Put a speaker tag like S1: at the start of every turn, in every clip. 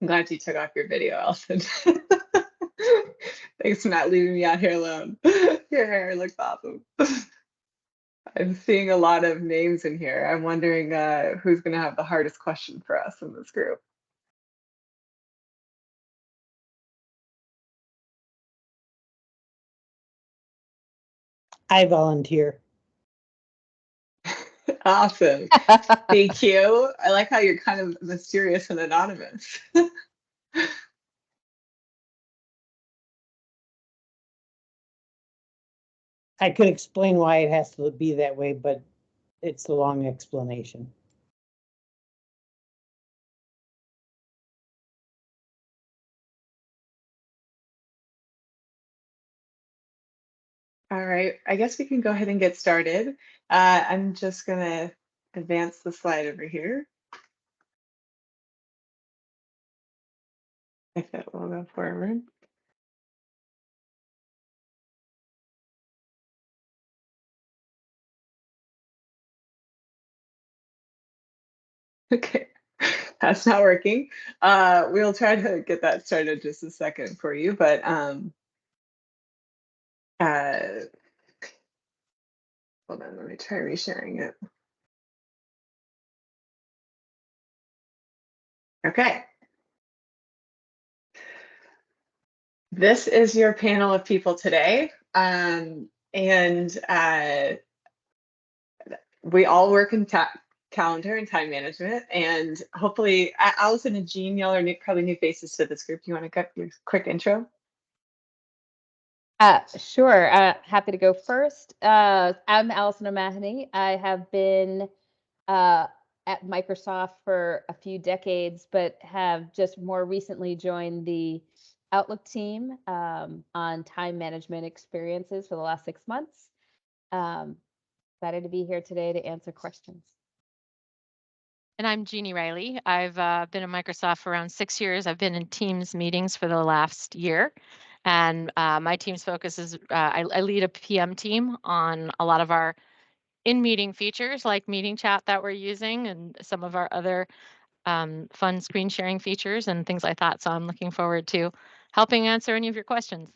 S1: I'm glad you took off your video, Allison. Thanks for not leaving me out here alone. Your hair looks awesome. I'm seeing a lot of names in here. I'm wondering who's going to have the hardest question for us in this group.
S2: I volunteer.
S1: Awesome. Thank you. I like how you're kind of mysterious and anonymous.
S2: I could explain why it has to be that way, but it's a long explanation.
S1: All right, I guess we can go ahead and get started. I'm just going to advance the slide over here. If it will go forward. Okay, that's not working. We'll try to get that started just a second for you, but hold on, let me try resharing it. Okay. This is your panel of people today. And we all work in calendar and time management, and hopefully Allison and Jean, y'all are probably new faces to this group. You want to get your quick intro?
S3: Sure. Happy to go first. I'm Allison O'Mahony. I have been at Microsoft for a few decades, but have just more recently joined the Outlook team on time management experiences for the last 6 months. Excited to be here today to answer questions.
S4: And I'm Jeannie Riley. I've been at Microsoft for around 6 years. I've been in Teams meetings for the last year. And my team's focus is I lead a PM team on a lot of our in-meeting features like meeting chat that we're using and some of our other fun screen sharing features and things like that. So I'm looking forward to helping answer any of your questions.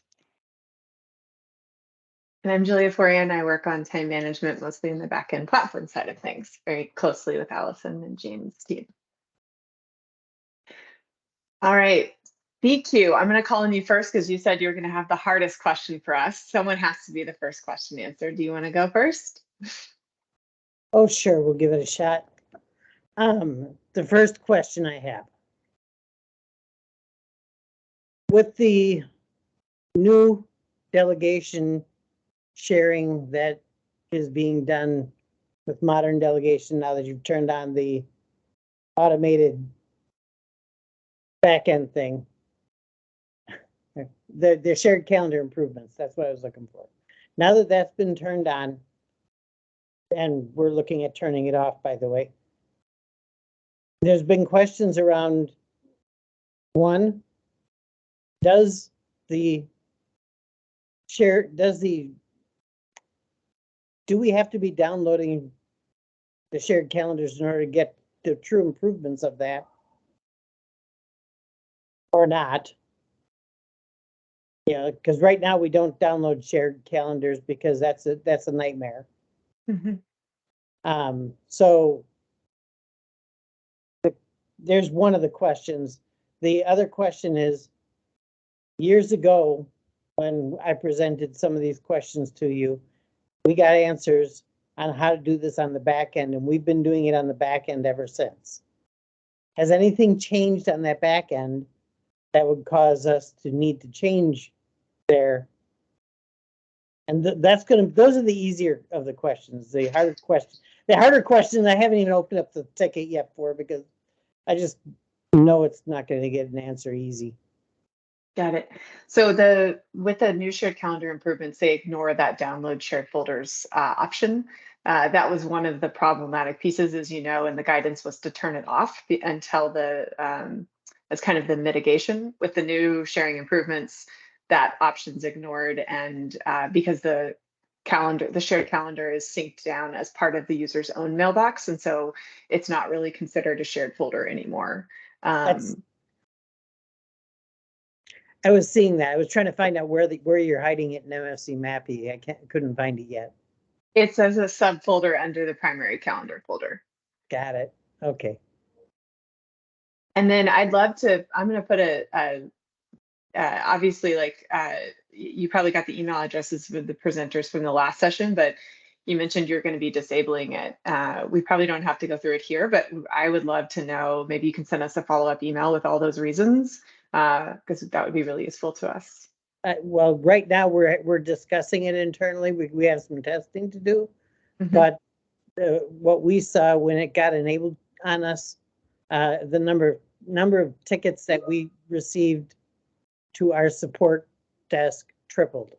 S1: And I'm Julia Foran. I work on time management, mostly in the back-end platform side of things, very closely with Allison and Jean's team. All right, BQ, I'm going to call on you first because you said you were going to have the hardest question for us. Someone has to be the first question answered. Do you want to go first?
S2: Oh, sure, we'll give it a shot. The first question I have. With the new delegation sharing that is being done with modern delegation, now that you've turned on the automated back-end thing, the shared calendar improvements, that's what I was looking for. Now that that's been turned on, and we're looking at turning it off, by the way, there's been questions around, one, do we have to be downloading the shared calendars in order to get the true improvements of that? Or not? Yeah, because right now we don't download shared calendars because that's a nightmare.
S1: Mm-hmm.
S2: So there's one of the questions. The other question is, years ago, when I presented some of these questions to you, we got answers on how to do this on the back end, and we've been doing it on the back end ever since. Has anything changed on that back end that would cause us to need to change there? And those are the easier of the questions. The harder question, I haven't even opened up the ticket yet for, because I just know it's not going to get an answer easy.
S1: Got it. So with the new shared calendar improvements, they ignore that download shared folders option. That was one of the problematic pieces, as you know, and the guidance was to turn it off until as kind of the mitigation. With the new sharing improvements, that option's ignored, and because the shared calendar is synced down as part of the user's own mailbox, and so it's not really considered a shared folder anymore.
S2: I was seeing that. I was trying to find out where you're hiding it in MFC Mappy. Couldn't find it yet.
S1: It's as a subfolder under the primary calendar folder.
S2: Got it. Okay.
S1: And then I'm going to put obviously, like, you probably got the email addresses with the presenters from the last session, but you mentioned you're going to be disabling it. We probably don't have to go through it here, but I would love to know, maybe you can send us a follow-up email with all those reasons, because that would be really useful to us.
S2: Well, right now we're discussing it internally. We have some testing to do, but what we saw when it got enabled on us, the number of tickets that we received to our support desk tripled.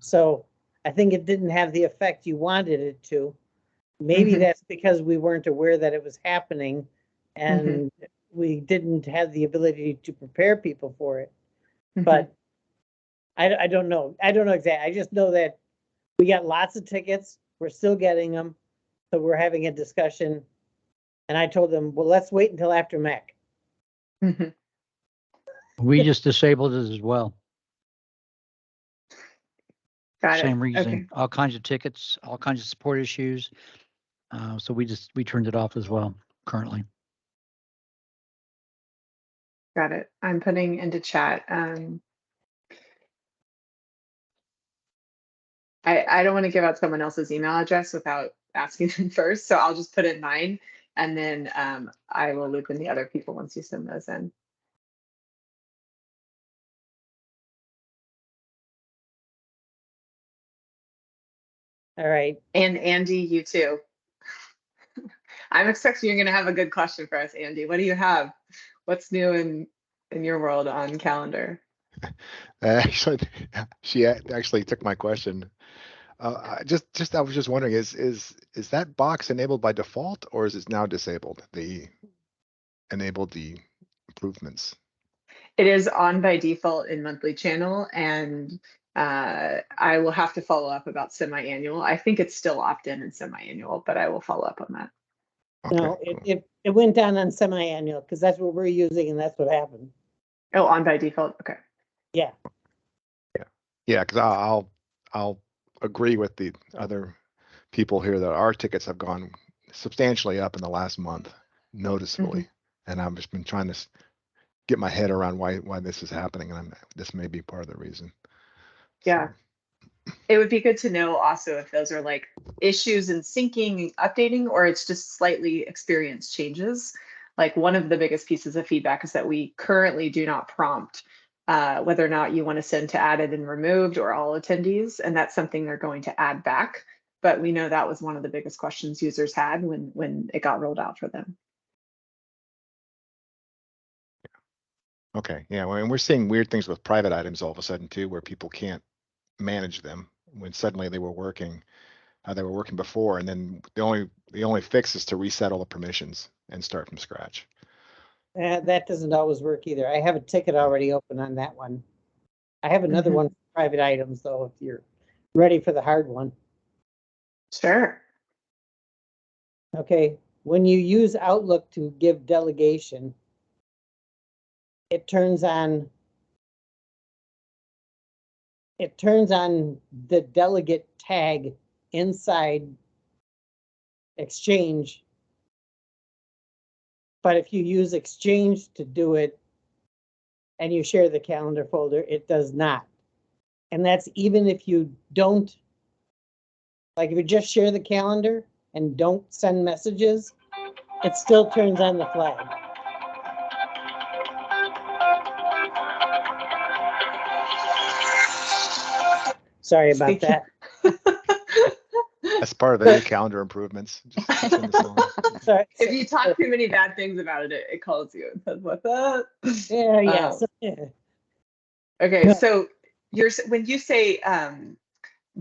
S2: So I think it didn't have the effect you wanted it to. Maybe that's because we weren't aware that it was happening, and we didn't have the ability to prepare people for it. But I don't know. I don't know exactly. I just know that we got lots of tickets. We're still getting them. So we're having a discussion. And I told them, well, let's wait until after MEC.
S5: We just disabled it as well.
S1: Got
S5: Same
S1: it.
S5: reason.
S1: Okay.
S5: All kinds of tickets, all kinds of support issues. So we turned it off as well currently.
S1: Got it. I'm putting into chat. I don't want to give out someone else's email address without asking them first, so I'll just put in mine, and then I will loop in the other people once you send those in.
S2: All right.
S1: And Andy, you too. I'm expecting you're going to have a good question for us, Andy. What do you have? What's new in your world on calendar?
S6: Actually, she actually took my question. I was just wondering, is that box enabled by default, or is it now disabled? Enabled the improvements.
S1: It is on by default in monthly channel, and I will have to follow up about semi-annual. I think it's still opt-in and semi-annual, but I will follow up on that.
S6: Okay,
S2: No,
S6: cool.
S2: it went down on semi-annual because that's what we're using and that's what happened.
S1: Oh, on by default. Okay.
S2: Yeah.
S6: Yeah, because I'll agree with the other people here that our tickets have gone substantially up in the last month, noticeably, and I've just been trying to get my head around why this is happening, and this may be part of the reason.
S1: Yeah.
S6: So.
S1: It would be good to know also if those are like issues in syncing and updating, or it's just slightly experience changes. Like, one of the biggest pieces of feedback is that we currently do not prompt whether or not you want to send to added and removed or all attendees, and that's something they're going to add back. But we know that was one of the biggest questions users had when it got rolled out for them.
S6: Okay, yeah, well, and we're seeing weird things with private items all of a sudden too, where people can't manage them when suddenly they were working before, and then the only fix is to reset all the permissions and start from scratch.
S2: That doesn't always work either. I have a ticket already open on that one. I have another one for private items though, if you're ready for the hard one.
S1: Sure.
S2: Okay, when you use Outlook to give delegation, it turns on the delegate tag inside Exchange. But if you use Exchange to do it and you share the calendar folder, it does not. And that's even if you don't, like if you just share the calendar and don't send messages, it still turns on the flag. Sorry about that.
S6: That's part of the new calendar improvements. Just turn this on.
S2: Sorry.
S1: If you talk too many bad things about it, it calls you and says, "What's up?"
S2: Yeah.
S1: Okay,
S2: No.
S1: so when you say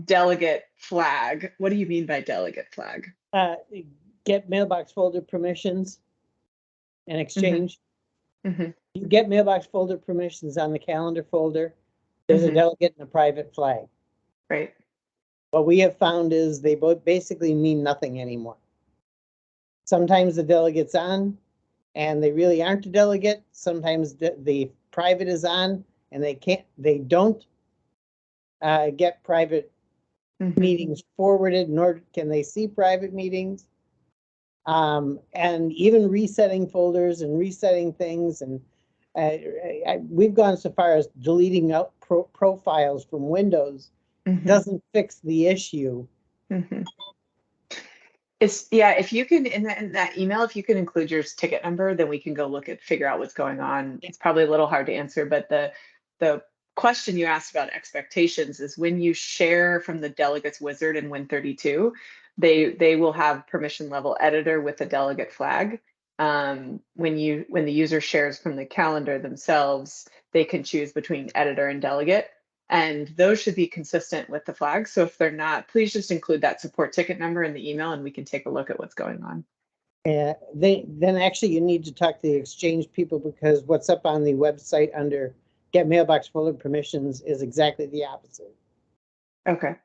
S1: delegate flag, what do you mean by delegate flag?
S2: Get mailbox folder permissions and Exchange.
S1: Mhm.
S2: You get mailbox folder permissions on the calendar folder. There's a delegate and a private flag.
S1: Right.
S2: What we have found is they both basically mean nothing anymore. Sometimes the delegate's on and they really aren't a delegate. Sometimes the private is on and they don't get private
S1: Mhm.
S2: meetings forwarded, nor can they see private meetings. And even resetting folders and resetting things. And we've gone so far as deleting out profiles from Windows
S1: Mhm.
S2: doesn't fix the issue.
S1: Mhm. Yeah, if you can in that email, if you can include your ticket number, then we can go figure out what's going on. It's probably a little hard to answer, but the question you asked about expectations is when you share from the delegates wizard in Win32, they will have permission level editor with the delegate flag. When the user shares from the calendar themselves, they can choose between editor and delegate. And those should be consistent with the flags. So if they're not, please just include that support ticket number in the email and we can take a look at what's going on.
S2: Then actually you need to talk to the Exchange people, because what's up on the website under get mailbox folder permissions is exactly the opposite.
S1: Okay.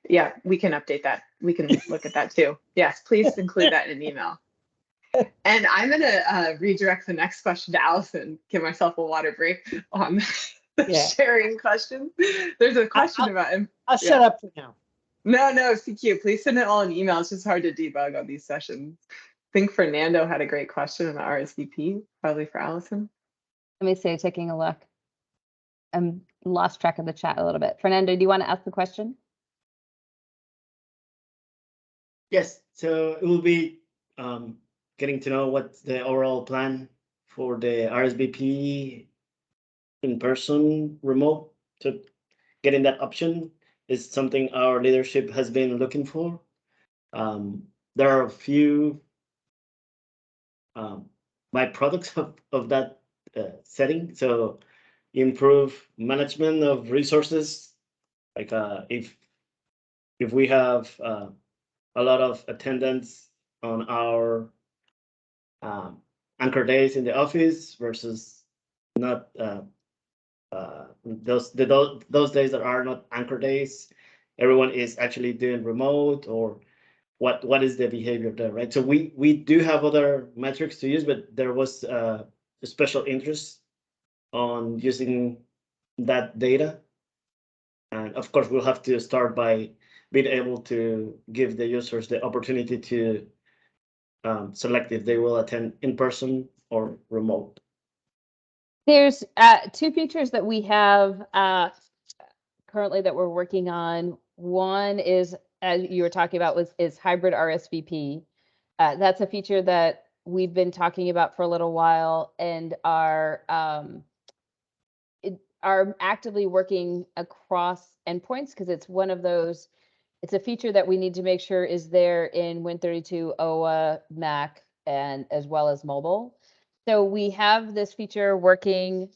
S1: Yeah, we can update that. We can look at that too. Yes, please include that in an email. And I'm going to redirect the next question to Allison, give myself a water break on the sharing question. There's a question about him.
S2: I'll shut up for now.
S1: No, CQ, please send it all in email. It's just hard to debug on these sessions. I think Fernando had a great question on the RSVP, probably for Allison.
S3: Let me see, taking a look. I'm lost track of the chat a little bit. Fernando, do you want to ask the question?
S7: Yes, so it will be getting to know what's the overall plan for the RSVP in person, remote. So getting that option is something our leadership has been looking for. There are a few byproducts of that setting. So improve management of resources. Like if we have a lot of attendance on our anchor days in the office versus not those days that are not anchor days, everyone is actually doing remote, or what is the behavior there, right? So we do have other metrics to use, but there was a special interest on using that data. And of course, we'll have to start by being able to give the users the opportunity to select if they will attend in person or remote.
S3: There's two features that we have currently that we're working on. One is, as you were talking about, is hybrid RSVP. That's a feature that we've been talking about for a little while and are actively working across endpoints, because it's one of those. It's a feature that we need to make sure is there in Win32, OA, Mac, and as well as mobile. So we have this feature working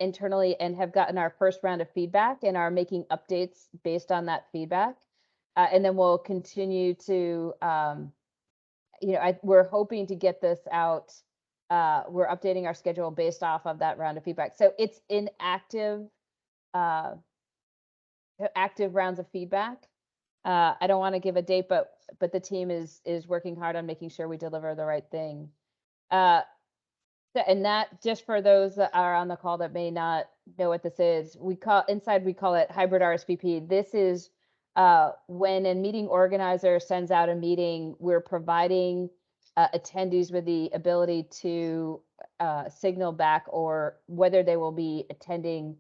S3: internally and have gotten our first round of feedback and are making updates based on that feedback. And then we'll continue to, we're hoping to get this out. We're updating our schedule based off of that round of feedback. So it's in active rounds of feedback. I don't want to give a date, but the team is working hard on making sure we deliver the right thing. And that, just for those that are on the call that may not know what this is, we call it hybrid RSVP. This is when a meeting organizer sends out a meeting, we're providing attendees with the ability to signal back or whether they will be attending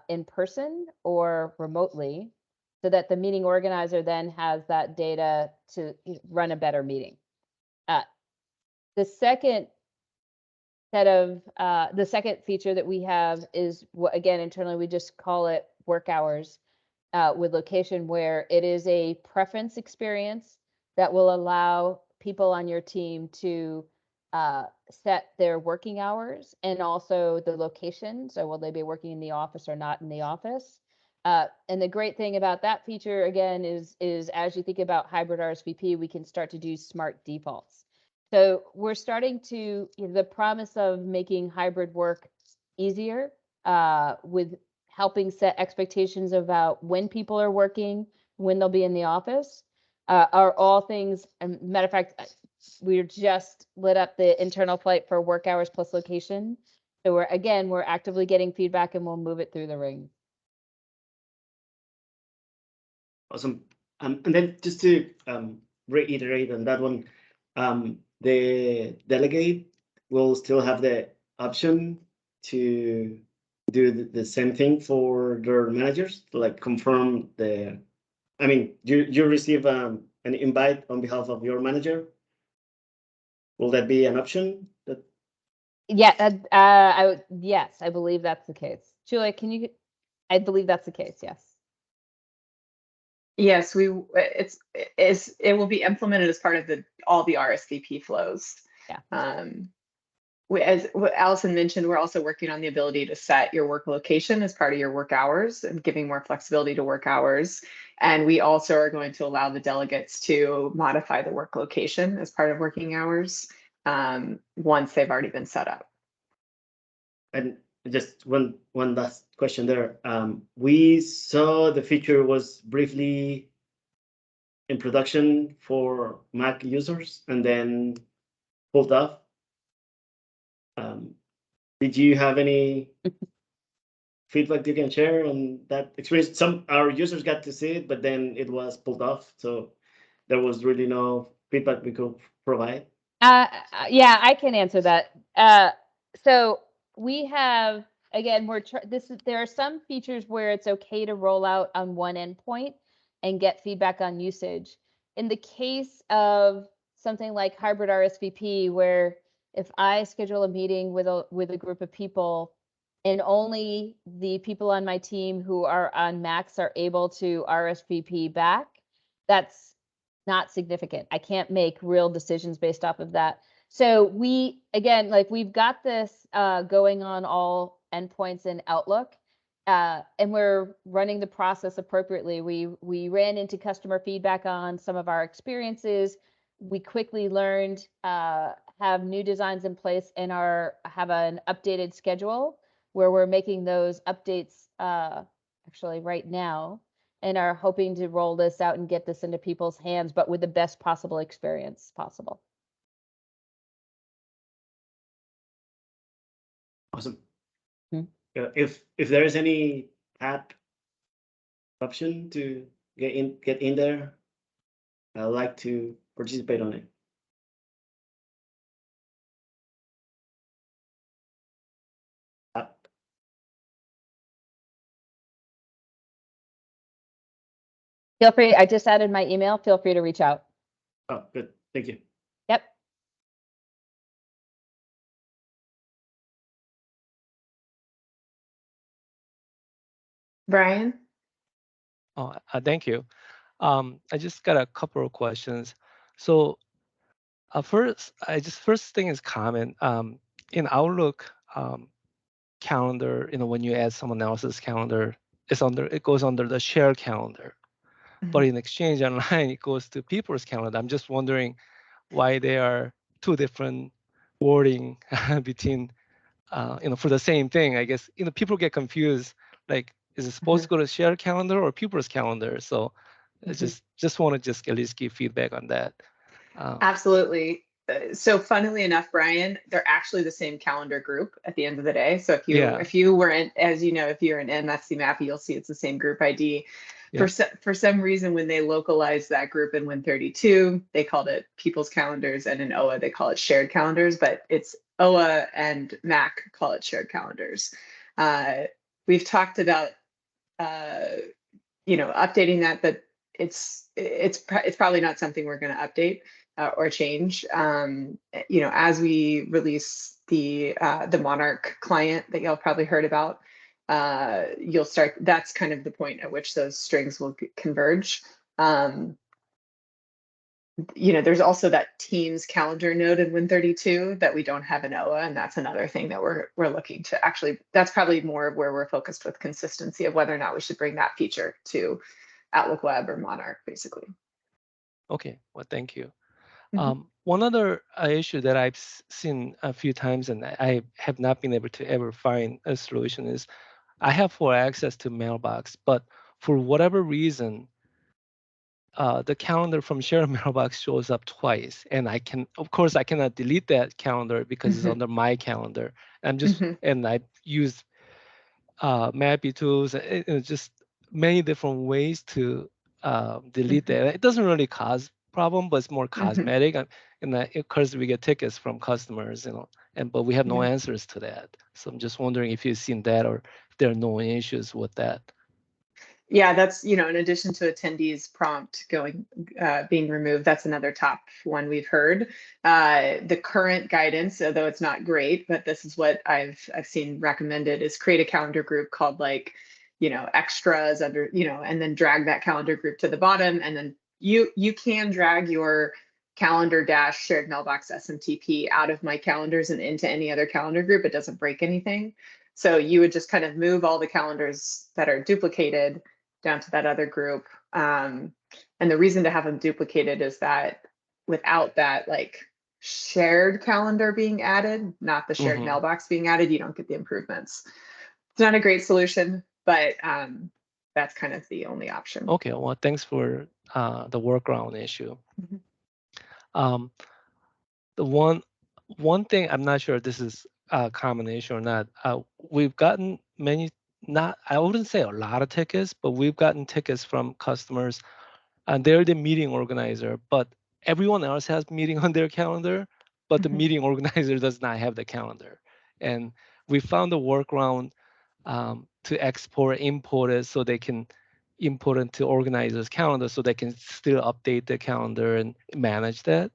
S3: in person or remotely, so that the meeting organizer then has that data to run a better meeting. The second feature that we have is what, again, internally we just call it work hours with location, where it is a preference experience that will allow people on your team to set their working hours and also the location. So will they be working in the office or not in the office? And the great thing about that feature, again, is as you think about hybrid RSVP, we can start to do smart defaults. So we're starting to, the promise of making hybrid work easier with helping set expectations about when people are working, when they'll be in the office, are all things. Matter of fact, we just lit up the internal flight for work hours plus location. So we're actively getting feedback and we'll move it through the ring.
S7: Awesome. And then just to reiterate on that one, the delegate will still have the option to do the same thing for their managers, to like confirm the. I mean, you receive an invite on behalf of your manager. Will that be an option? That
S3: Yeah, yes, I believe that's the case. Julia, I believe that's the case, yes.
S1: Yes, it will be implemented as part of all the RSVP flows.
S3: Yeah.
S1: As what Allison mentioned, we're also working on the ability to set your work location as part of your work hours and giving more flexibility to work hours. And we also are going to allow the delegates to modify the work location as part of working hours once they've already been set up.
S7: And just one last question there. We saw the feature was briefly in production for Mac users and then pulled off. Did you have any feedback you can share on that experience? Some our users got to see it, but then it was pulled off, so there was really no feedback we could provide.
S3: Yeah, I can answer that. So we have, again, there are some features where it's okay to roll out on one endpoint and get feedback on usage. In the case of something like hybrid RSVP, where if I schedule a meeting with a group of people and only the people on my team who are on Macs are able to RSVP back, that's not significant. I can't make real decisions based off of that. So we've got this going on all endpoints in Outlook, and we're running the process appropriately. We ran into customer feedback on some of our experiences. We quickly learned, have new designs in place, and have an updated schedule where we're making those updates actually right now, and are hoping to roll this out and get this into people's hands, but with the best possible experience possible.
S7: Awesome.
S3: Hmm.
S7: If there is any app option to get in there, I'd like to participate on it.
S3: Feel free. I just added my email. Feel free to reach out.
S7: Oh, good. Thank you.
S3: Yep.
S1: Brian?
S8: Oh, thank you. I just got a couple of questions. So first thing is comment. In Outlook calendar, when you add someone else's calendar, it goes under the shared calendar. But in Exchange Online, it goes to people's calendar. I'm just wondering why there are two different wording between, for the same thing. I guess, people get confused, like, is it supposed to go to shared calendar or people's calendar? So I just want to at least give feedback on that.
S1: Absolutely. So funnily enough, Brian, they're actually the same calendar group at the end of the day. So if you were in, as you know, if you're in MSC Mappy, you'll see it's the same group ID. Yeah. For some reason, when they localized that group in Win32, they called it People's Calendars, and in OA they call it Shared Calendars, but it's OA and Mac call it Shared Calendars. We've talked about updating that, but it's probably not something we're going to update or change. As we release the Monarch client that y'all probably heard about, that's kind of the point at which those strings will converge. There's also that Teams calendar node in Win32 that we don't have in OA, and that's another thing that we're looking to actually, that's probably more of where we're focused with consistency of whether or not we should bring that feature to Outlook Web or Monarch, basically.
S8: Okay, well, thank you. One other issue that I've seen a few times and I have not been able to ever find a solution is I have full access to Mailbox, but for whatever reason, the calendar from shared mailbox shows up twice, and of course, I cannot delete that calendar because it's under my calendar. And I use mappy tools, just many different ways to delete that. It doesn't really cause problem, but it's more cosmetic. And of course, we get tickets from customers, but we have no answers to that. So I'm just wondering if you've seen that or if there are no issues with that.
S1: Yeah, that's, in addition to attendees prompt being removed, that's another top one we've heard. The current guidance, although it's not great, but this is what I've seen recommended, is create a calendar group called extras under, and then drag that calendar group to the bottom. And then you can drag your calendar dash shared mailbox SMTP out of my calendars and into any other calendar group. It doesn't break anything. So you would just kind of move all the calendars that are duplicated down to that other group. And the reason to have them duplicated is that without that shared calendar being added, not the shared mailbox being added, you don't get the improvements. It's not a great solution, but that's kind of the only option.
S8: Okay, well, thanks for the workaround issue. The one thing, I'm not sure if this is a common issue or not. We've gotten I wouldn't say a lot of tickets, but we've gotten tickets from customers, and they're the meeting organizer, but everyone else has meeting on their calendar, but the meeting organizer does not have the calendar. And we found a workaround to import it so they can import it to organizer's calendar so they can still update the calendar and manage that.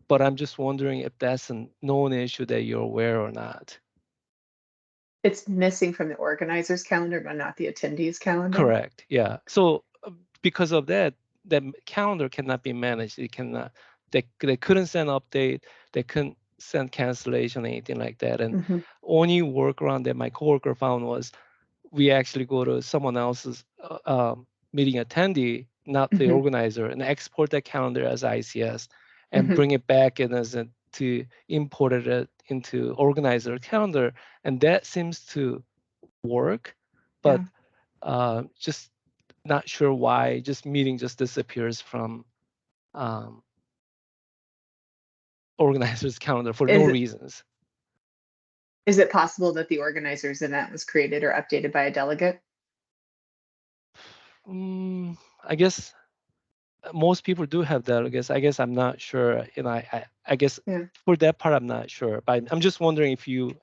S8: But I'm just wondering if that's a known issue that you're aware or not.
S1: It's missing from the organizer's calendar, but not the attendees' calendar.
S8: Correct. Yeah. So because of that, the calendar cannot be managed. It cannot. They couldn't send update. They couldn't send cancellation, anything like that. And only workaround that my coworker found was we actually go to someone else's meeting attendee, not the organizer, and export that calendar as ICS and bring it back in to import it into organizer calendar. And that seems to work, but just not sure why meeting just disappears from organizer's calendar for no reasons.
S1: Is it possible that the organizer's event was created or updated by a delegate?
S8: I guess most people do have delegates. I guess I'm not sure. I guess for that part, I'm not sure. But I'm just wondering if you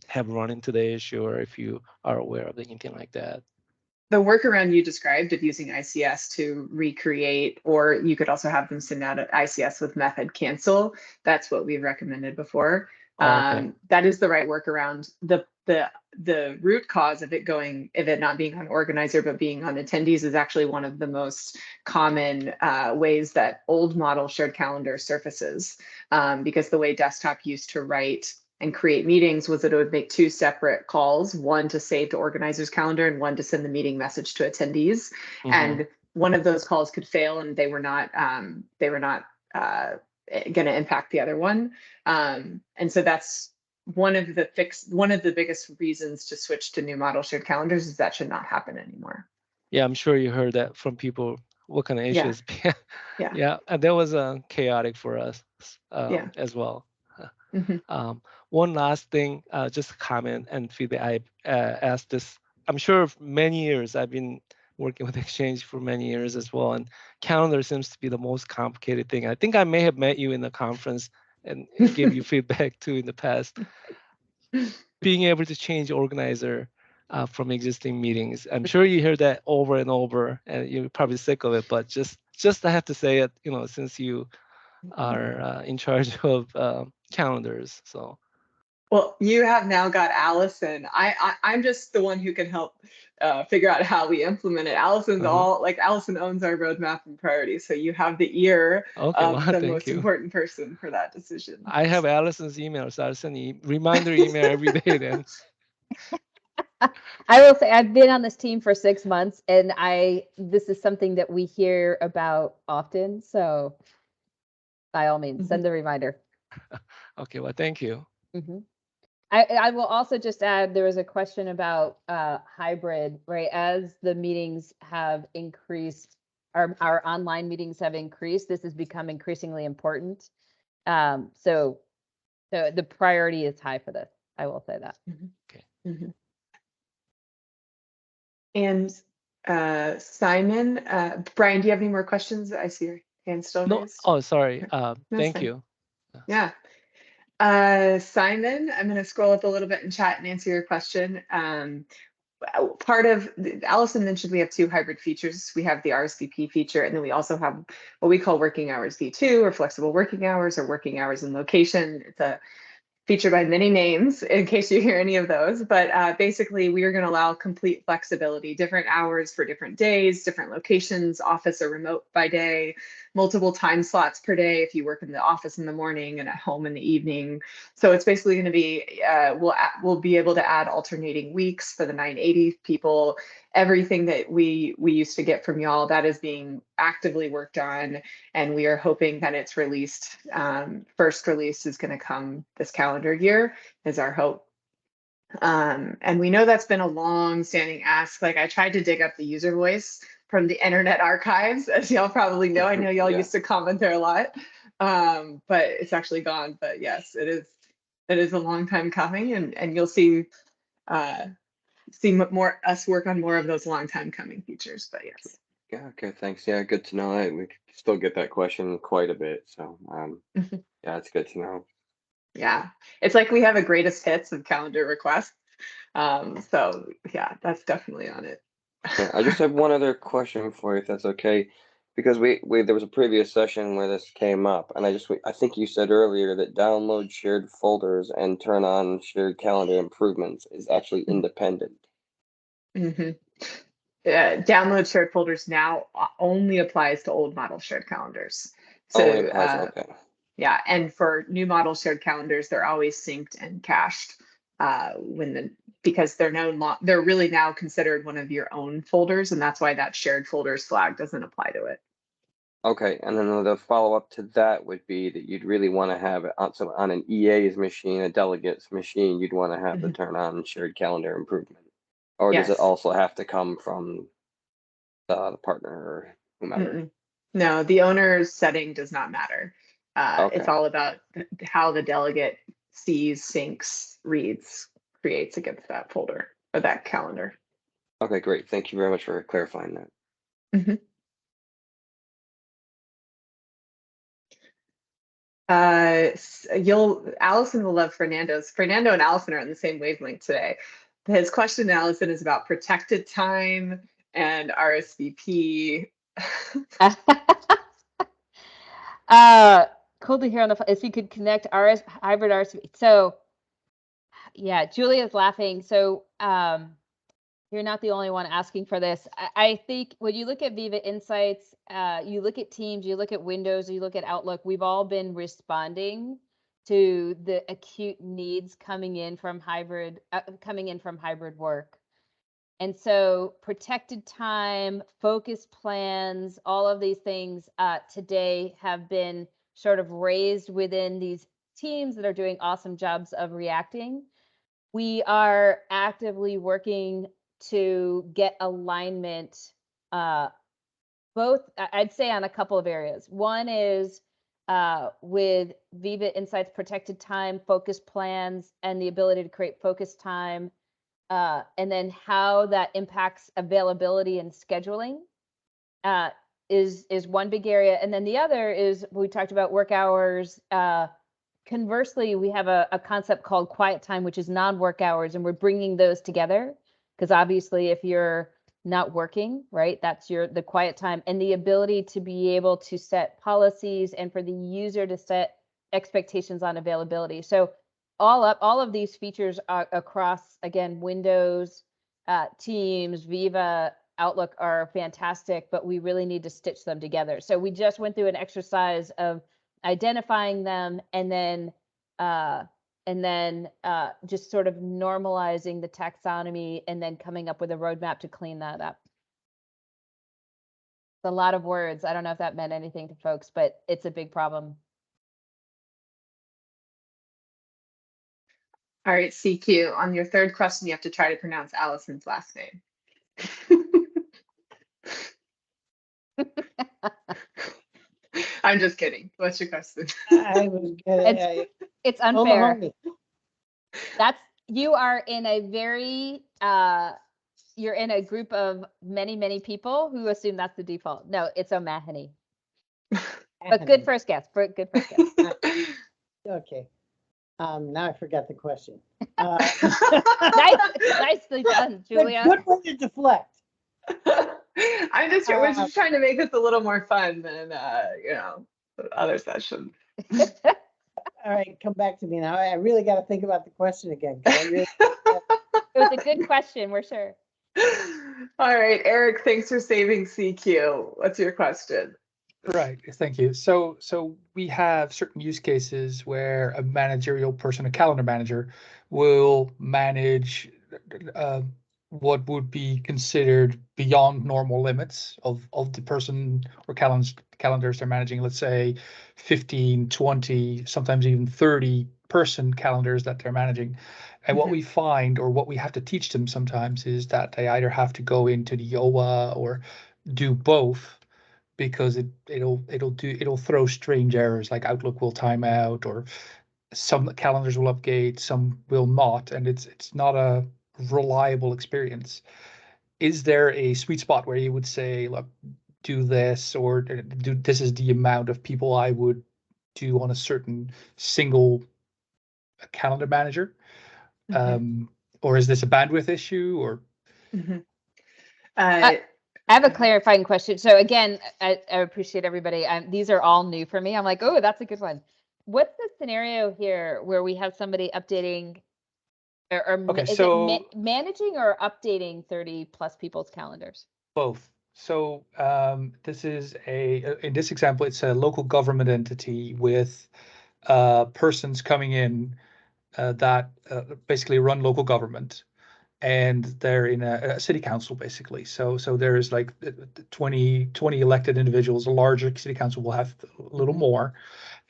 S8: have run into the issue or if you are aware of anything like that.
S1: The workaround you described of using ICS to recreate, or you could also have them send out an ICS with method cancel. That's what we've recommended before. That is the right workaround. The root cause of it not being on organizer but being on attendees is actually one of the most common ways that old model shared calendar surfaces, because the way desktop used to write and create meetings was that it would make two separate calls, one to save to organizer's calendar and one to send the meeting message to attendees. And one of those calls could fail and they were not going to impact the other one. And so that's one of the biggest reasons to switch to new model shared calendars is that should not happen anymore.
S8: Yeah, I'm sure you heard that from people. What kind of issues? Yeah, and that was chaotic for us as well. One last thing, just a comment and feedback. I asked this, I'm sure for many years, I've been working with Exchange for many years as well, and calendar seems to be the most complicated thing. I think I may have met you in the conference and gave you feedback too in the past. Being able to change organizer from existing meetings. I'm sure you hear that over and over and you're probably sick of it, but just I have to say it, since you are in charge of calendars. So,
S1: well, you have now got Allison. I'm just the one who can help figure out how we implement it. Allison's Allison owns our roadmap and priorities, so you have the ear of the most important person for that decision.
S8: I have Allison's email, so I'll send a reminder email every day then.
S3: I will say I've been on this team for 6 months, and this is something that we hear about often. So, by all means, send the reminder.
S8: Okay, well, thank you.
S3: I will also just add, there was a question about hybrid, right? As the meetings have increased our online meetings have increased, this has become increasingly important. So the priority is high for this. I will say that.
S8: Okay.
S1: Mhm. And Simon, Brian, do you have any more questions? I see your hand still
S8: No,
S1: raised.
S8: oh, sorry.
S1: That's
S8: Thank
S1: fine.
S8: you.
S1: Yeah. Simon, I'm going to scroll up a little bit in chat and answer your question. Part of Allison mentioned we have two hybrid features. We have the RSVP feature, and then we also have what we call working hours V2 or flexible working hours or working hours in location. It's a featured by many names in case you hear any of those, but basically we are going to allow complete flexibility, different hours for different days, different locations, office or remote by day, multiple time slots per day if you work in the office in the morning and at home in the evening. So it's basically going to be, we'll be able to add alternating weeks for the 980 people. Everything that we used to get from y'all, that is being actively worked on, and we are hoping that it's released. First release is going to come this calendar year, is our hope. And we know that's been a long-standing ask. Like, I tried to dig up the user voice from the Internet Archives, as y'all probably know. I know y'all used to comment there a lot, but it's actually gone. But yes, it is a long time coming, and you'll see more us work on more of those long time coming features. But yes.
S9: Yeah, okay, thanks. Yeah, good to know. We still get that question quite a bit. So yeah, it's good to know.
S1: Yeah, it's like we have a greatest hits of calendar requests. So yeah, that's definitely on it.
S9: Yeah, I just have one other question for you, if that's okay, because we there was a previous session where this came up, and I think you said earlier that download shared folders and turn on shared calendar improvements is actually independent.
S1: Mm-hmm. Download shared folders now only applies to old model shared calendars. So
S9: Only applies, okay.
S1: yeah, and for new model shared calendars, they're always synced and cached because they're really now considered one of your own folders, and that's why that shared folders flag doesn't apply to it.
S9: Okay, and then the follow-up to that would be that you'd really want to have it on an EA's machine, a delegate's machine, you'd want to have the turn on shared calendar improvement. Or does it
S1: Yes.
S9: also have to come from the partner or whomever?
S1: No, the owner's setting does not matter.
S9: Okay.
S1: It's all about how the delegate sees, syncs, reads, creates against that folder or that calendar.
S9: Okay, great. Thank you very much for clarifying that.
S1: Allison will love Fernando's. Fernando and Allison are on the same wavelength today. His question, Allison, is about protected time and RSVP.
S3: Cool to hear on the if you could connect hybrid RSVP. So yeah, Julia's laughing. So you're not the only one asking for this. I think when you look at Viva Insights, you look at Teams, you look at Windows, you look at Outlook, we've all been responding to the acute needs coming in from hybrid work. And so protected time, focus plans, all of these things today have been sort of raised within these teams that are doing awesome jobs of reacting. We are actively working to get alignment, both, I'd say, on a couple of areas. One is with Viva Insights protected time, focus plans, and the ability to create focus time, and then how that impacts availability and scheduling is one big area. And then the other is, we talked about work hours. Conversely, we have a concept called quiet time, which is non-work hours, and we're bringing those together because obviously if you're not working, right, that's the quiet time, and the ability to be able to set policies and for the user to set expectations on availability. So all of these features are across, again, Windows, Teams, Viva, Outlook are fantastic, but we really need to stitch them together. So we just went through an exercise of identifying them and then just sort of normalizing the taxonomy and then coming up with a roadmap to clean that up. It's a lot of words. I don't know if that meant anything to folks, but it's a big problem.
S1: All right, CQ, on your third question, you have to try to pronounce Allison's last name. I'm just kidding. What's your question?
S2: I was gonna,
S3: It's unfair.
S2: Mahoney.
S3: You are in a very you're in a group of many people who assume that's the default. No, it's O'Mahony. But good first guess. Good first guess.
S2: Okay. Now I forgot the question.
S3: Nicely done, Julia.
S2: Good way to deflect.
S1: We're just trying to make this a little more fun than other sessions.
S2: All right, come back to me now. I really got to think about the question again.
S3: It was a good question, we're sure.
S1: All right, Eric, thanks for saving CQ. What's your question?
S10: Right, thank you. So we have certain use cases where a managerial person, a calendar manager, will manage what would be considered beyond normal limits of the person or calendars they're managing. Let's say 15, 20, sometimes even 30 person calendars that they're managing. And what we find, or what we have to teach them sometimes, is that they either have to go into the OA or do both, because it'll throw strange errors, like Outlook will time out, or some calendars will update, some will not, and it's not a reliable experience. Is there a sweet spot where you would say, look, do this, or this is the amount of people I would do on a certain single calendar manager? Or is this a bandwidth issue, or?
S3: I have a clarifying question. So again, I appreciate everybody. These are all new for me. I'm like, oh, that's a good one. What's the scenario here where we have somebody updating managing or updating 30 plus people's calendars?
S10: Both. So this is in this example, it's a local government entity with persons coming in that basically run local government, and they're in a city council basically. So there's like 20 elected individuals. A larger city council will have a little more.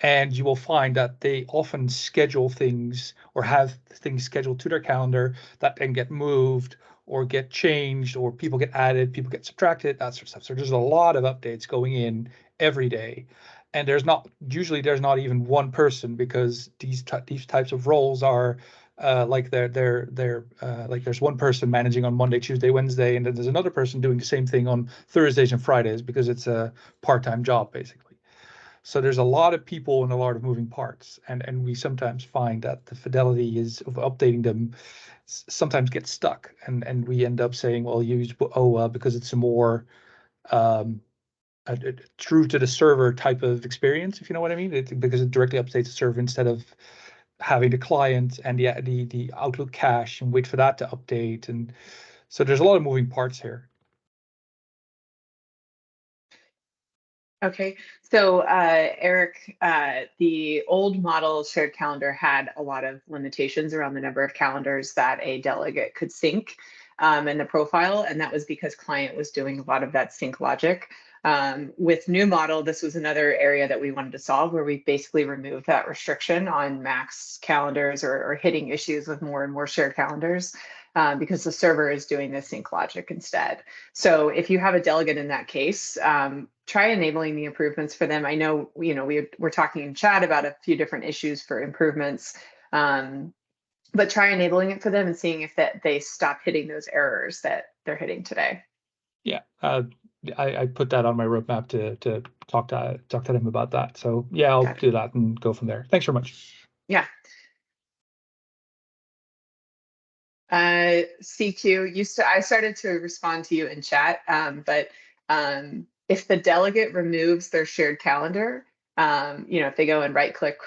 S10: And you will find that they often schedule things, or have things scheduled to their calendar that then get moved or get changed, or people get added, people get subtracted, that sort of stuff. So there's a lot of updates going in every day. And there's not even one person, because these types of roles are like they're like there's one person managing on Monday, Tuesday, Wednesday, and then there's another person doing the same thing on Thursdays and Fridays, because it's a part-time job basically. So there's a lot of people and a lot of moving parts, and we sometimes find that the fidelity of updating them sometimes gets stuck, and we end up saying, well, use OA because it's a more true to the server type of experience, if you know what I mean, because it directly updates the server instead of having the client and the Outlook cache and wait for that to update. And so there's a lot of moving parts here.
S1: Okay, so Eric, the old model shared calendar had a lot of limitations around the number of calendars that a delegate could sync in the profile, and that was because client was doing a lot of that sync logic. With new model, this was another area that we wanted to solve, where we basically removed that restriction on max calendars or hitting issues with more and more shared calendars. Because the server is doing the sync logic instead. So if you have a delegate in that case, try enabling the improvements for them. I know, we're talking in chat about a few different issues for improvements, but try enabling it for them and seeing if they stop hitting those errors that they're hitting today.
S10: Yeah, I put that on my roadmap to talk to them about that. So yeah, I'll do that and go from there. Thanks very much.
S1: Yeah. CQ, I started to respond to you in chat, but if the delegate removes their shared calendar, if they go and right click,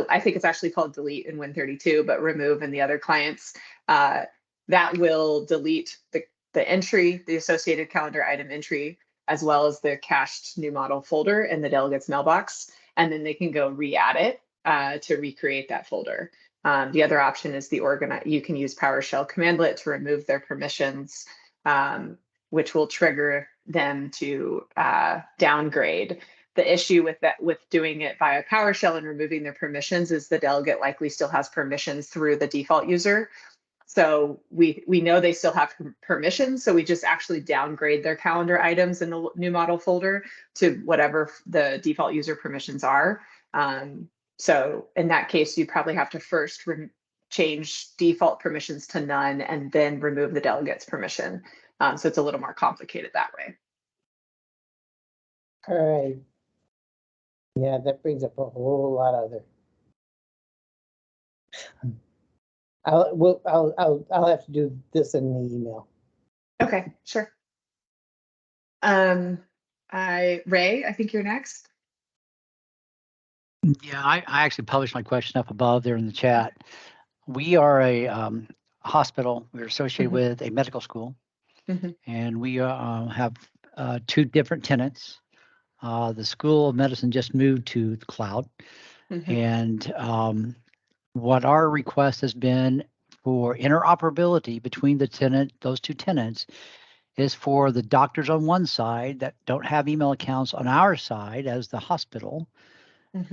S1: I think it's actually called delete in Win32, but remove in the other clients, that will delete the entry, the associated calendar item entry, as well as the cached new model folder in the delegate's mailbox. And then they can go re-add it to recreate that folder. The other option is you can use PowerShell commandlet to remove their permissions, which will trigger them to downgrade. The issue with doing it via PowerShell and removing their permissions is the delegate likely still has permissions through the default user. So we know they still have permission. So we just actually downgrade their calendar items in the new model folder to whatever the default user permissions are. So in that case, you probably have to first change default permissions to none and then remove the delegate's permission. So it's a little more complicated that way.
S2: All right. Yeah, that brings up a whole lot of other. I'll have to do this in the email.
S1: Okay, sure. Ray, I think you're next.
S5: Yeah, I actually published my question up above there in the chat. We are a hospital. We're associated with a medical school, and we have two different tenants. The School of Medicine just moved to the cloud, and what our request has been for interoperability between those two tenants is for the doctors on one side that don't have email accounts on our side as the hospital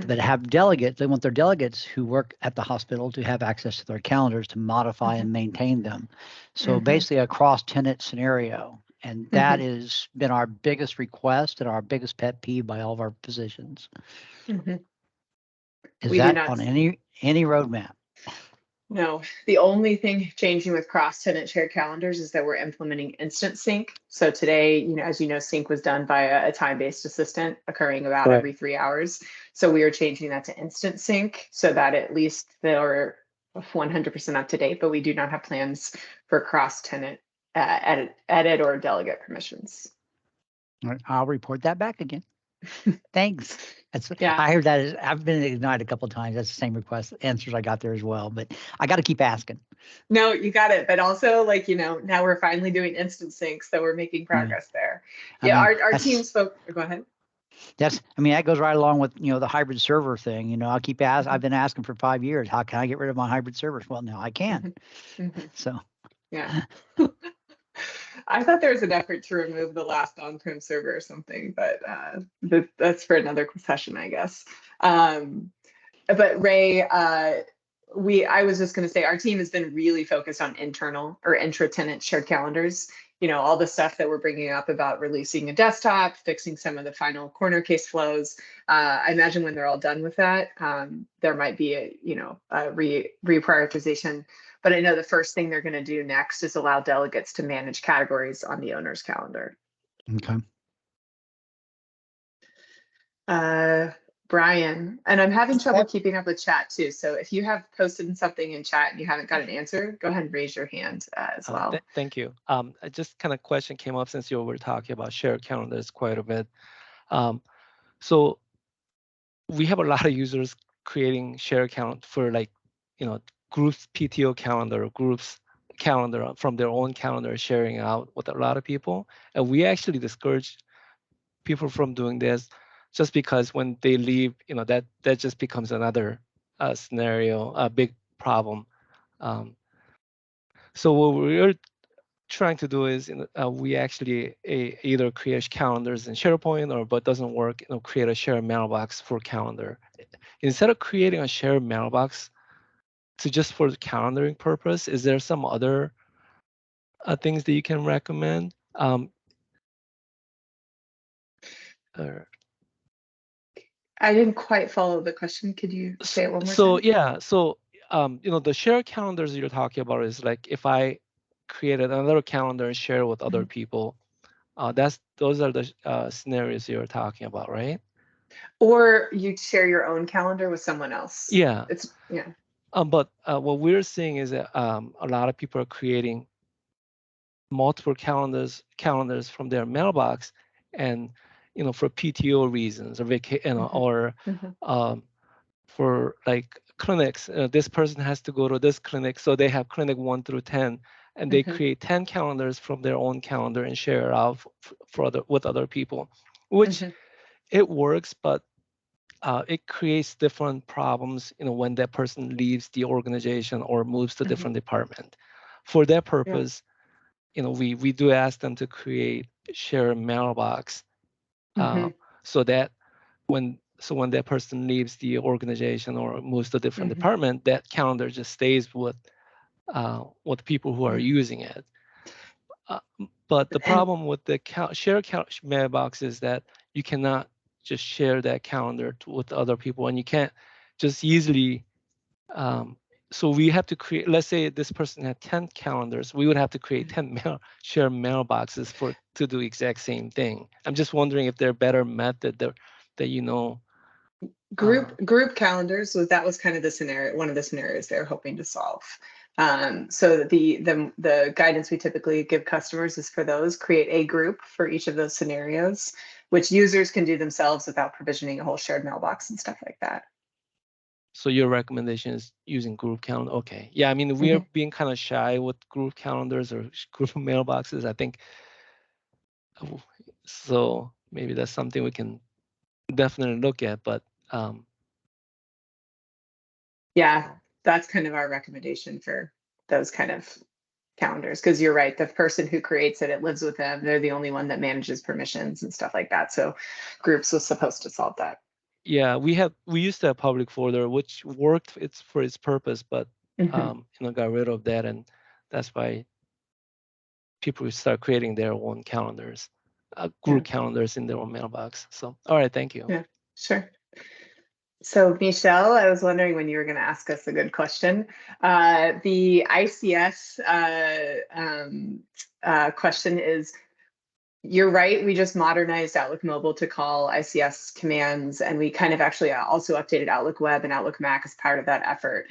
S5: that have delegates. They want their delegates who work at the hospital to have access to their calendars to modify and maintain them. So basically a cross-tenant scenario. And that has been our biggest request and our biggest pet peeve by all of our physicians. Is that on any roadmap?
S1: No, the only thing changing with cross-tenant shared calendars is that we're implementing instant sync. So today, as you know, sync was done by a time-based assistant occurring about every 3 hours. So we are changing that to instant sync so that at least they're 100% up to date, but we do not have plans for cross-tenant edit or delegate permissions.
S5: All right, I'll report that back again. Thanks.
S1: Yeah.
S5: I heard that. I've been ignited a couple of times. That's the same answers I got there as well. But I got to keep asking.
S1: No, you got it. But also, now we're finally doing instant sync, so we're making progress there. Yeah, our teams go ahead.
S5: That goes right along with the hybrid server thing. I'll keep asking. I've been asking for 5 years. How can I get rid of my hybrid servers? Well, now I can. So
S1: yeah. I thought there was an effort to remove the last on-prem server or something, but that's for another session, I guess. But Ray, I was just going to say our team has been really focused on internal or intra-tenant shared calendars. All the stuff that we're bringing up about releasing a desktop, fixing some of the final corner case flows. I imagine when they're all done with that, there might be a reprioritization. But I know the first thing they're going to do next is allow delegates to manage categories on the owner's calendar.
S5: Okay.
S1: Brian, and I'm having trouble keeping up with chat too. So if you have posted something in chat and you haven't got an answer, go ahead and raise your hand as well.
S8: Thank you. Just kind of question came up since you were talking about shared calendars quite a bit. So we have a lot of users creating shared calendar for groups PTO calendar, groups calendar from their own calendar, sharing out with a lot of people. And we actually discourage people from doing this just because when they leave, that just becomes another scenario, a big problem. So what we're trying to do is we actually either create calendars in SharePoint but doesn't work, create a shared mailbox for calendar. Instead of creating a shared mailbox just for the calendaring purpose, is there some other things that you can recommend?
S1: I didn't quite follow the question. Could you say it one more time?
S8: The shared calendars you're talking about is like if I created another calendar and share it with other people, those are the scenarios you're talking about, right?
S1: Or you share your own calendar with someone else.
S8: Yeah.
S1: Yeah.
S8: But what we're seeing is that a lot of people are creating multiple calendars from their mailbox, and for PTO reasons or for like clinics. This person has to go to this clinic, so they have clinic 1 through 10, and they create 10 calendars from their own calendar and share it out with other people, which it works, but it creates different problems, when that person leaves the organization or moves to a different department. For that purpose, we do ask them to create share mailbox, so that when that person leaves the organization or moves to a different department, that calendar just stays with with people who are using it. But the problem with the shared mailbox is that you cannot just share that calendar with other people, and you can't just easily. So we have to create. Let's say this person had 10 calendars, we would have to create 10 shared mailboxes to do exact same thing. I'm just wondering if there are better method that you know.
S1: Group calendars, so that was kind of the scenario, one of the scenarios they're hoping to solve. So the guidance we typically give customers is for those, create a group for each of those scenarios, which users can do themselves without provisioning a whole shared mailbox and stuff like that.
S8: So your recommendation is using group calendar. Okay. Yeah, I mean, we are being kind of shy with group calendars or group mailboxes, I think. So maybe that's something we can definitely look at, but
S1: yeah, that's kind of our recommendation for those kind of calendars, because you're right, the person who creates it lives with them. They're the only one that manages permissions and stuff like that. So groups was supposed to solve that.
S8: Yeah, we used to have public folder, which worked for its purpose, but got rid of that, and that's why people will start creating their own calendars, group calendars in their own mailbox. So, all right, thank you.
S1: Yeah, sure. So Michelle, I was wondering when you were going to ask us a good question. The ICS question is, you're right, we just modernized Outlook Mobile to call ICS commands, and we kind of actually also updated Outlook Web and Outlook Mac as part of that effort.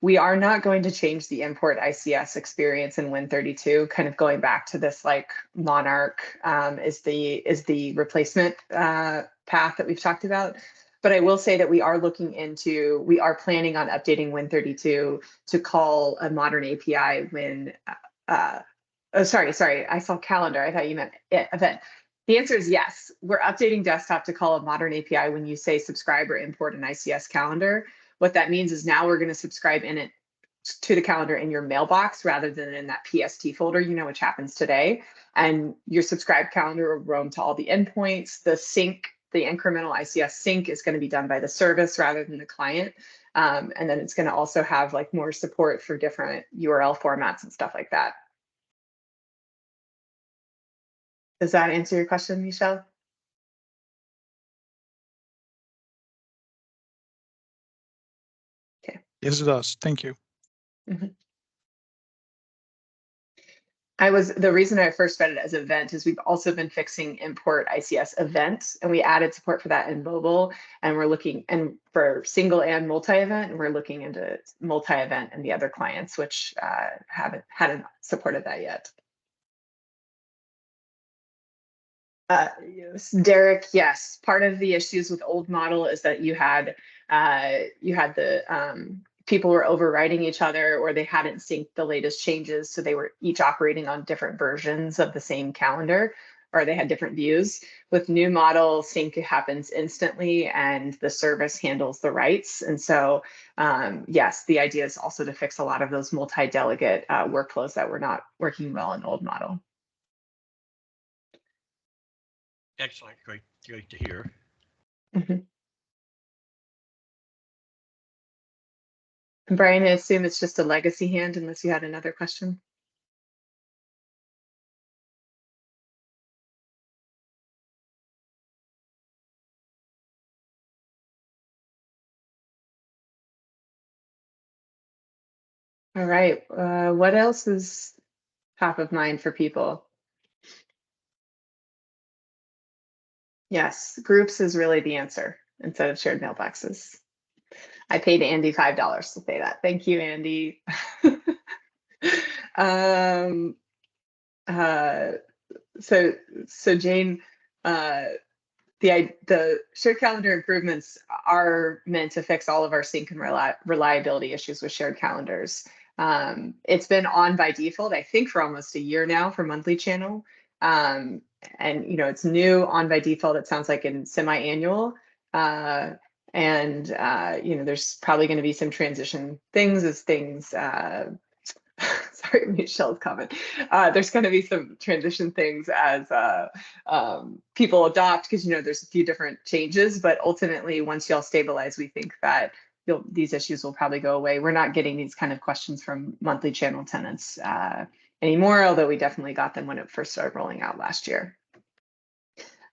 S1: We are not going to change the import ICS experience in Win32, kind of going back to this like Monarch is the replacement path that we've talked about. But I will say that we are planning on updating Win32 to call a modern API when, oh, sorry, I saw calendar. I thought you meant event. The answer is yes. We're updating desktop to call a modern API when you say subscribe or import an ICS calendar. What that means is now we're going to subscribe in it to the calendar in your mailbox rather than in that PST folder, which happens today. And your subscribed calendar will roam to all the endpoints. The sync, the incremental ICS sync is going to be done by the service rather than the client. And then it's going to also have like more support for different URL formats and stuff like that. Does that answer your question, Michelle? Okay.
S10: Yes, it does. Thank you.
S1: The reason I first read it as event is we've also been fixing import ICS events, and we added support for that in mobile, and we're looking for single and multi-event, and we're looking into multi-event and the other clients, which hadn't supported that yet. Derek, yes. Part of the issues with old model is that you had the people were overriding each other, or they hadn't synced the latest changes, so they were each operating on different versions of the same calendar, or they had different views. With new model, sync happens instantly, and the service handles the rights. And so, yes, the idea is also to fix a lot of those multi-delegate workflows that were not working well in old model.
S11: Excellent, great to hear.
S1: Brian, I assume it's just a legacy hand unless you had another question. All right, what else is top of mind for people? Yes, groups is really the answer instead of shared mailboxes. I paid Andy $5 to say that. Thank you, Andy. So Jane, the shared calendar improvements are meant to fix all of our sync and reliability issues with shared calendars. It's been on by default, I think, for almost a year now for monthly channel. And it's new on by default, it sounds like, in semi-annual. There's probably going to be some transition things as things sorry, Michelle's comment. There's going to be some transition things as people adopt, because there's a few different changes, but ultimately once y'all stabilize, we think that these issues will probably go away. We're not getting these kind of questions from monthly channel tenants anymore, although we definitely got them when it first started rolling out last year.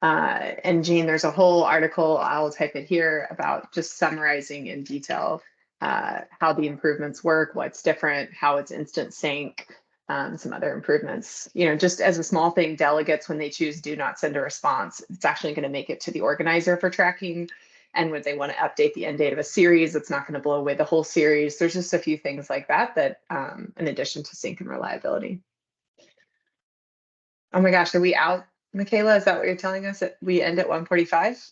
S1: And Jean, there's a whole article, I'll type it here, about just summarizing in detail how the improvements work, what's different, how it's instant sync, some other improvements. You know, just as a small thing, delegates, when they choose do not send a response, it's actually going to make it to the organizer for tracking. And when they want to update the end date of a series, it's not going to blow away the whole series. There's just a few things like that that, in addition to sync and reliability. Oh my gosh, are we out, Michaela? Is that what you're telling us? That we end at 1:45?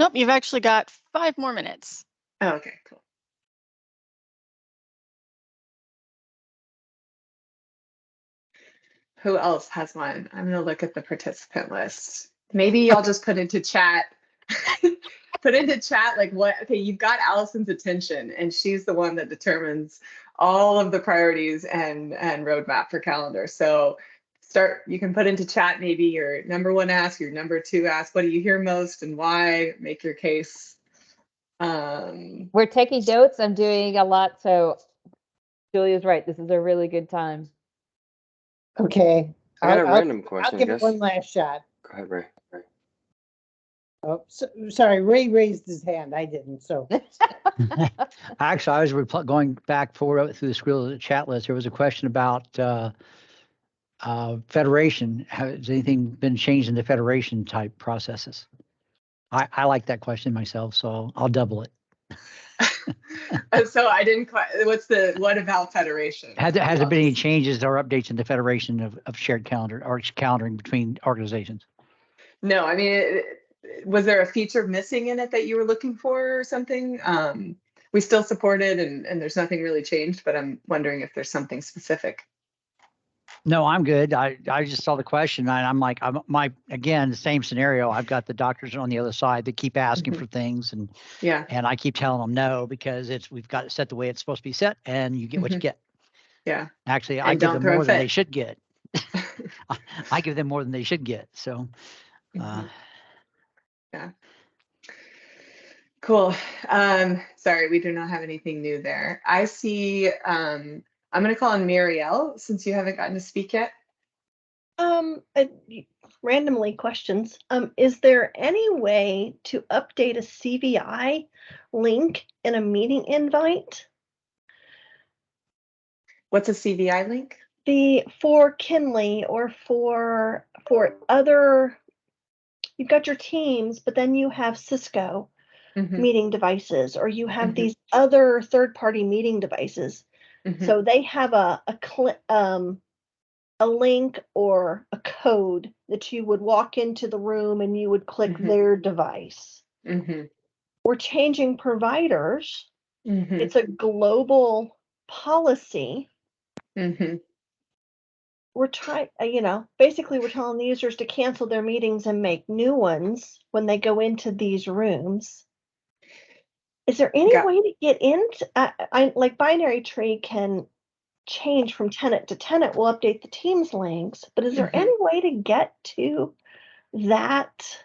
S12: Nope, you've actually got 5 more minutes.
S1: Oh, okay, cool. Who else has one? I'm gonna look at the participant list. Maybe I'll just put into chat, put into chat like what, okay, you've got Allison's attention and she's the one that determines all of the priorities and roadmap for calendar. So you can put into chat maybe your number 1 ask, your number 2 ask, what do you hear most and why, make your case.
S3: We're taking notes. I'm doing a lot. So Julia's right. This is a really good time.
S2: Okay.
S9: I got a
S2: I'll
S9: random question,
S2: give
S9: I
S2: it
S9: guess.
S2: one last shot.
S9: Go ahead, Ray.
S2: Oh, sorry, Ray raised his hand. I didn't, so.
S5: Actually, I was going back forward through the scroll of the chat list. There was a question about federation. Has anything been changed in the federation type processes? I like that question myself, so I'll double it.
S1: So I didn't quite, what about federation?
S5: Has there been any changes or updates in the federation of shared calendar or calendaring between organizations?
S1: No, I mean, was there a feature missing in it that you were looking for or something? We still support it and there's nothing really changed, but I'm wondering if there's something specific.
S5: No, I'm good. I just saw the question and I'm like, again, the same scenario. I've got the doctors on the other side that keep asking for things and I keep telling them no, because we've got it set the way it's supposed to be set and you get what you get.
S1: Yeah.
S5: Actually, I give them more than they should get. I give them more than they should get. So,
S1: yeah. Cool. Sorry, we do not have anything new there. I see, I'm going to call on Marielle since you haven't gotten to speak yet.
S12: Randomly questions. Is there any way to update a CVI link in a meeting invite?
S1: What's a CVI link?
S12: For Kinley or for other, you've got your Teams, but then you have Cisco meeting devices, or you have these other third-party meeting devices. So they have a link or a code that you would walk into the room and you would click their device. We're changing providers. It's a global policy. We're trying, basically we're telling the users to cancel their meetings and make new ones when they go into these rooms. Is there any way to get into, like Binary Tree can change from tenant to tenant, we'll update the Teams links, but is there any way to get to that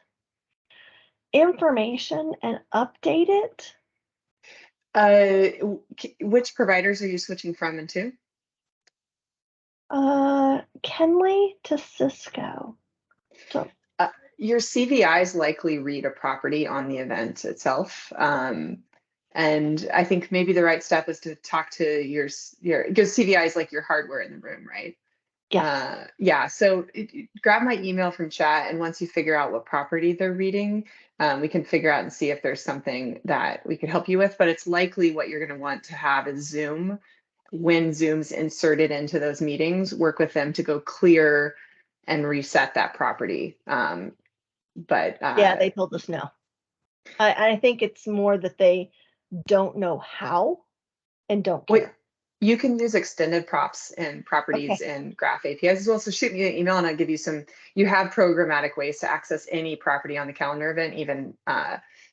S12: information and update it?
S1: Which providers are you switching from and to?
S12: Kenley to Cisco. So
S1: your CVIs likely read a property on the event itself. And I think maybe the right step is to talk to your because CVI is like your hardware in the room, right? Yeah. So grab my email from chat, and once you figure out what property they're reading, we can figure out and see if there's something that we could help you with. But it's likely what you're going to want to have is Zoom. When Zoom's inserted into those meetings, work with them to go clear and reset that property. But
S12: yeah, they told us no. I think it's more that they don't know how and don't care.
S1: You can use extended props and properties and graph APIs as well. So shoot me an email and I'll give you you have programmatic ways to access any property on the calendar event, even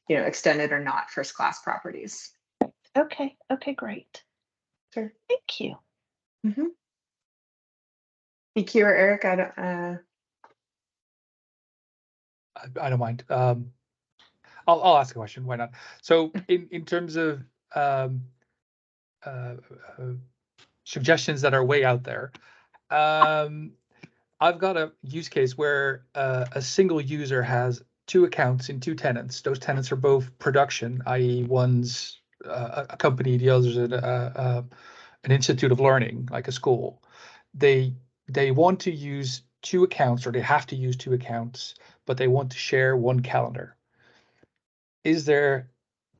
S1: extended or not first class properties.
S12: Okay, great.
S1: Sure.
S12: Thank you.
S1: EQ or Eric, I don't
S10: I don't mind. I'll ask a question. Why not? So in terms of suggestions that are way out there, I've got a use case where a single user has 2 accounts in 2 tenants. Those tenants are both production, i.e. one's a company, the other's an institute of learning, like a school. They want to use 2 accounts, or they have to use 2 accounts, but they want to share 1 calendar. Do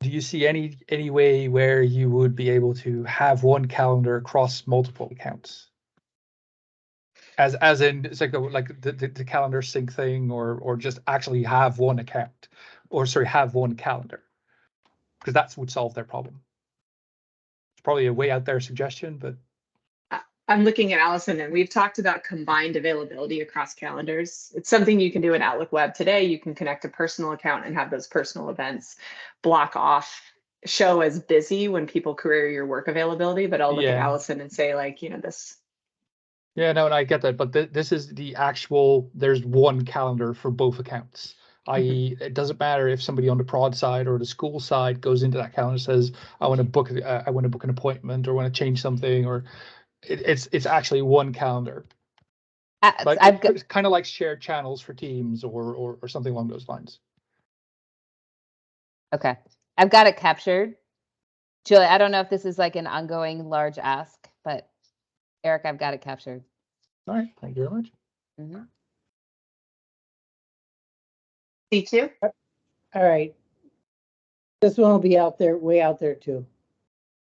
S10: you see any way where you would be able to have 1 calendar across multiple accounts? As in, it's like the calendar sync thing, or just actually have 1 account, or sorry, have 1 calendar, because that would solve their problem. It's probably a way out there suggestion, but
S1: I'm looking at Allison, and we've talked about combined availability across calendars. It's something you can do in Outlook Web today. You can connect a personal account and have those personal events block off, show as busy when people query your work availability. But I'll look at Allison and say, like, this.
S10: Yeah, no, and I get that, but this is the actual, there's 1 calendar for both accounts. I.e., it doesn't matter if somebody on the prod side or the school side goes into that calendar and says, I want to book an appointment, or want to change something, or it's actually 1 calendar. Like it's kind of like shared channels for Teams or something along those lines.
S3: Okay, I've got it captured. Julie, I don't know if this is like an ongoing large ask, but Eric, I've got it captured.
S10: All right, thank you very much.
S3: Mm-hmm.
S1: C2.
S2: All right. This one will be out there, way out there too.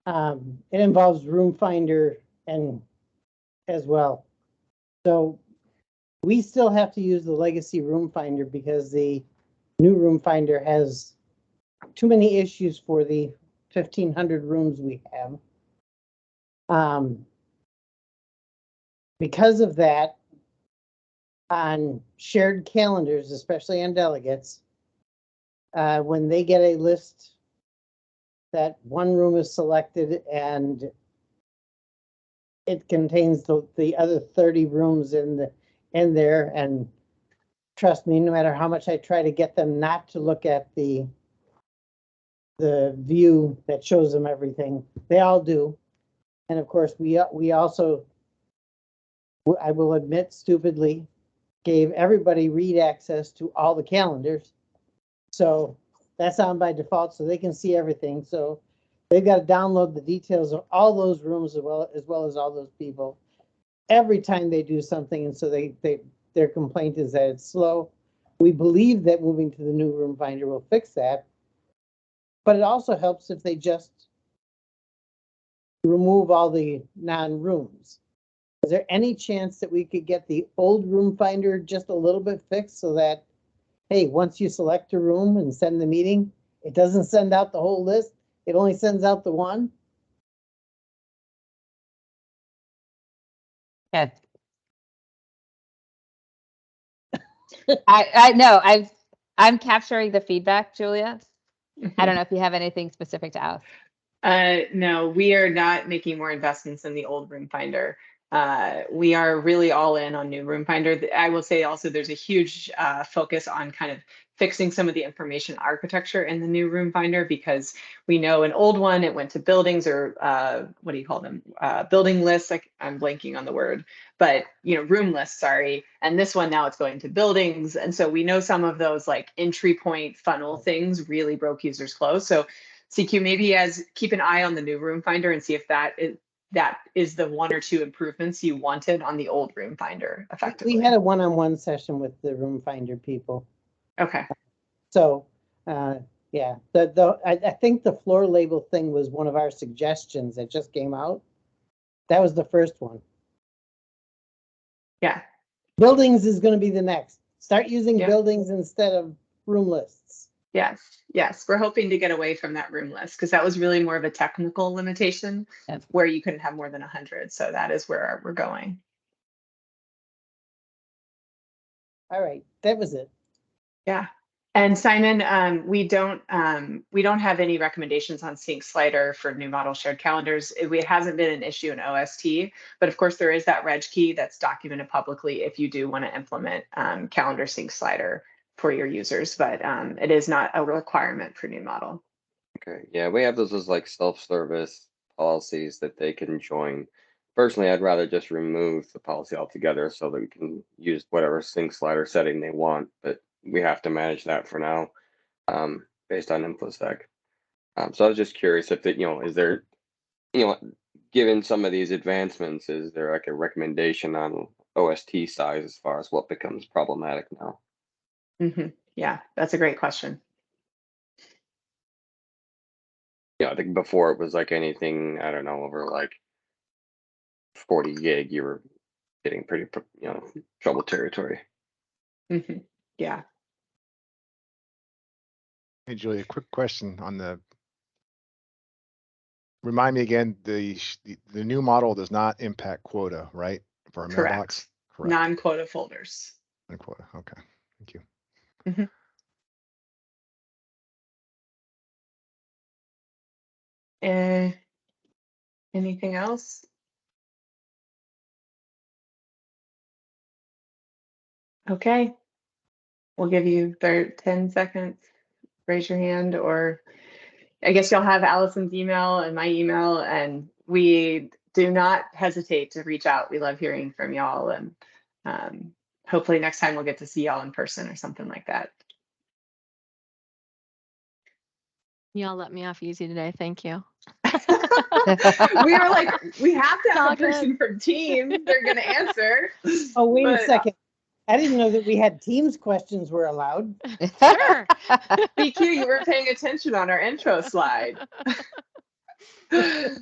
S2: It involves Room Finder and as well. So we still have to use the legacy Room Finder because the new Room Finder has too many issues for the 1,500 rooms we have. Because of that, on shared calendars, especially on delegates, when they get a list that one room is selected and it contains the other 30 rooms in there, and trust me, no matter how much I try to get them not to look at the view that shows them everything, they all do. And of course, we also, I will admit, stupidly gave everybody read access to all the calendars. So that's on by default, so they can see everything. So they've got to download the details of all those rooms as well as all those people every time they do something. And so their complaint is that it's slow. We believe that moving to the new Room Finder will fix that. But it also helps if they just remove all the non-rooms. Is there any chance that we could get the old Room Finder just a little bit fixed so that, hey, once you select a room and send the meeting, it doesn't send out the whole list, it only sends out the one?
S3: Okay. I know I'm capturing the feedback, Julia. I don't know if you have anything specific to ask.
S1: No, we are not making more investments in the old Room Finder. We are really all in on new Room Finder. I will say also there's a huge focus on kind of fixing some of the information architecture in the new Room Finder, because we know an old one, it went to buildings, or what do you call them? Building lists, I'm blanking on the word, but room lists, sorry. And this one now it's going to buildings. And so we know some of those like entry point funnel things really broke users' flow. So CQ, maybe keep an eye on the new Room Finder and see if that is the 1 or 2 improvements you wanted on the old Room Finder effectively.
S2: We had a one-on-one session with the Room Finder people.
S1: Okay.
S2: So, yeah, I think the floor label thing was one of our suggestions that just came out. That was the first one.
S1: Yeah.
S2: Buildings is going to be the next. Start using buildings instead of room lists.
S1: Yes. We're hoping to get away from that room list, because that was really more of a technical limitation where you couldn't have more than 100. So that is where we're going.
S2: All right, that was it.
S1: Yeah. And Simon, we don't have any recommendations on sync slider for new model shared calendars. It hasn't been an issue in OST, but of course there is that reg key that's documented publicly if you do want to implement calendar sync slider for your users, but it is not a requirement for new model.
S9: Okay, yeah, we have those as like self-service policies that they can join. Personally, I'd rather just remove the policy altogether so that we can use whatever sync slider setting they want, but we have to manage that for now, based on InfoSec. So I was just curious if that, is there, given some of these advancements, is there like a recommendation on OST size as far as what becomes problematic now?
S1: Yeah, that's a great question.
S9: Yeah, I think before it was like anything, I don't know, over like 40 gig, you were getting pretty, trouble territory.
S1: Yeah.
S6: Hey, Julie, a quick question on remind me again, the new model does not impact quota, right? For our mailbox? Correct.
S1: Non-quota folders.
S6: Non-quota, okay, thank you.
S1: Anything else? Okay. We'll give you 10 seconds. Raise your hand, or I guess you'll have Allison's email and my email, and we do not hesitate to reach out. We love hearing from y'all, and hopefully next time we'll get to see y'all in person or something like that.
S4: Y'all let me off easy today. Thank you.
S1: We were like, we have to have
S4: all
S1: a person from Teams. They're going to answer.
S2: Oh, wait a
S1: But,
S2: second. I didn't know that we had Teams questions were allowed.
S4: Sure.
S1: BQ, you weren't paying attention on our intro slide. Yeah.